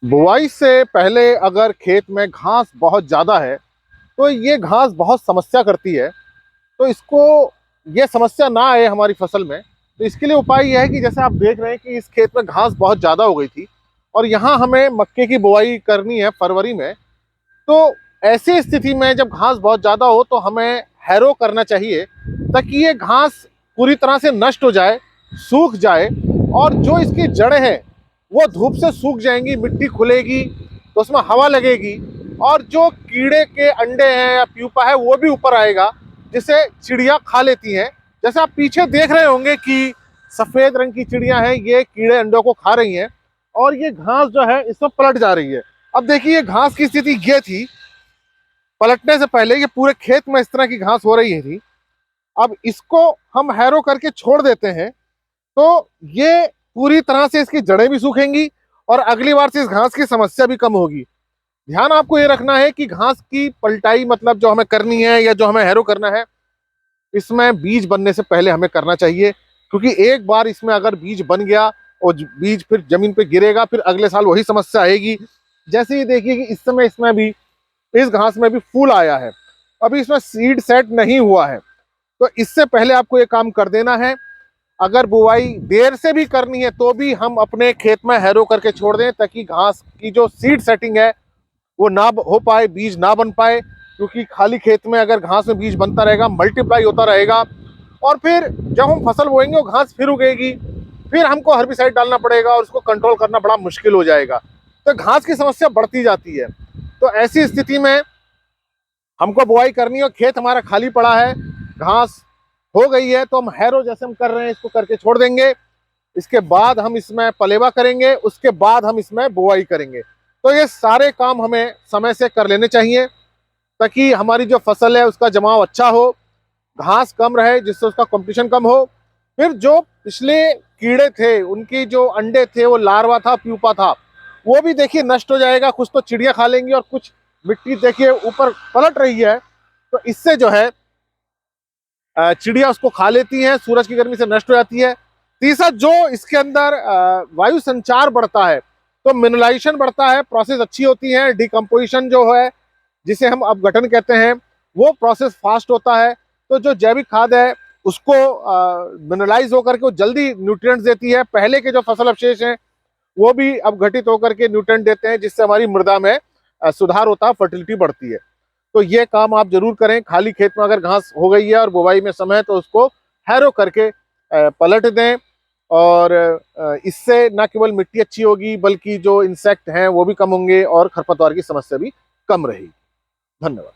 बुआई से पहले अगर खेत में घास बहुत ज़्यादा है तो ये घास बहुत समस्या करती है। तो इसको ये समस्या ना आए हमारी फसल में, तो इसके लिए उपाय यह है कि जैसे आप देख रहे हैं कि इस खेत में घास बहुत ज़्यादा हो गई थी और यहाँ हमें मक्के की बुआई करनी है फरवरी में। तो ऐसी स्थिति में जब घास बहुत ज़्यादा हो तो हमें हैरो करना चाहिए ताकि ये घास पूरी तरह से नष्ट हो जाए, सूख जाए, और जो इसकी जड़ें हैं वो धूप से सूख जाएंगी, मिट्टी खुलेगी तो उसमें हवा लगेगी और जो कीड़े के अंडे हैं या प्यूपा है वो भी ऊपर आएगा, जिसे चिड़िया खा लेती हैं। जैसे आप पीछे देख रहे होंगे कि सफेद रंग की चिड़िया हैं, ये कीड़े अंडों को खा रही हैं और ये घास जो है इसमें पलट जा रही है। अब देखिए ये घास की स्थिति ये थी, पलटने से पहले ये पूरे खेत में इस तरह की घास हो रही थी। अब इसको हम हैरो करके छोड़ देते हैं तो ये पूरी तरह से इसकी जड़ें भी सूखेंगी और अगली बार से इस घास की समस्या भी कम होगी। ध्यान आपको ये रखना है कि घास की पलटाई मतलब जो हमें करनी है या जो हमें हैरो करना है, इसमें बीज बनने से पहले हमें करना चाहिए, क्योंकि एक बार इसमें अगर बीज बन गया और बीज फिर जमीन पे गिरेगा फिर अगले साल वही समस्या आएगी। जैसे ये देखिए कि इस समय इसमें भी इस घास में भी फूल आया है, अभी इसमें सीड सेट नहीं हुआ है। तो इससे पहले आपको ये काम कर देना है। अगर बुआई देर से भी करनी है तो भी हम अपने खेत में हैरो करके छोड़ दें ताकि घास की जो सीड सेटिंग है वो ना हो पाए, बीज ना बन पाए, क्योंकि खाली खेत में अगर घास में बीज बनता रहेगा, मल्टीप्लाई होता रहेगा और फिर जब हम फसल बोएंगे वो घास फिर उगेगी, फिर हमको हर्बिसाइड डालना पड़ेगा और उसको कंट्रोल करना बड़ा मुश्किल हो जाएगा। तो घास की समस्या बढ़ती जाती है। तो ऐसी स्थिति में हमको बुआई करनी है और खेत हमारा खाली पड़ा है, घास हो गई है, तो हम हैरो जैसे हम कर रहे हैं इसको करके छोड़ देंगे। इसके बाद हम इसमें पलेवा करेंगे, उसके बाद हम इसमें बुआई करेंगे। तो ये सारे काम हमें समय से कर लेने चाहिए ताकि हमारी जो फसल है उसका जमाव अच्छा हो, घास कम रहे जिससे उसका कंपटीशन कम हो। फिर जो पिछले कीड़े थे उनकी जो अंडे थे, वो लार्वा था, प्यूपा था, वो भी देखिए नष्ट हो जाएगा। कुछ तो चिड़िया खा लेंगी और कुछ मिट्टी देखिए ऊपर पलट रही है, तो इससे जो है चिड़िया उसको खा लेती हैं, सूरज की गर्मी से नष्ट हो जाती है। तीसरा, जो इसके अंदर वायु संचार बढ़ता है तो मिनरलाइजेशन बढ़ता है, प्रोसेस अच्छी होती है, डिकम्पोजिशन जो है जिसे हम अपघटन कहते हैं वो प्रोसेस फास्ट होता है। तो जो जैविक खाद है उसको मिनरलाइज होकर के वो जल्दी न्यूट्रिएंट्स देती है, पहले के जो फसल अवशेष हैं वो भी अपघटित होकर के न्यूट्रिएंट देते हैं, जिससे हमारी मृदा में सुधार होता है, फर्टिलिटी बढ़ती है। तो ये काम आप जरूर करें। खाली खेत में अगर घास हो गई है और बुवाई में समय है तो उसको हैरो करके पलट दें, और इससे न केवल मिट्टी अच्छी होगी बल्कि जो इंसेक्ट हैं वो भी कम होंगे और खरपतवार की समस्या भी कम रहेगी। धन्यवाद।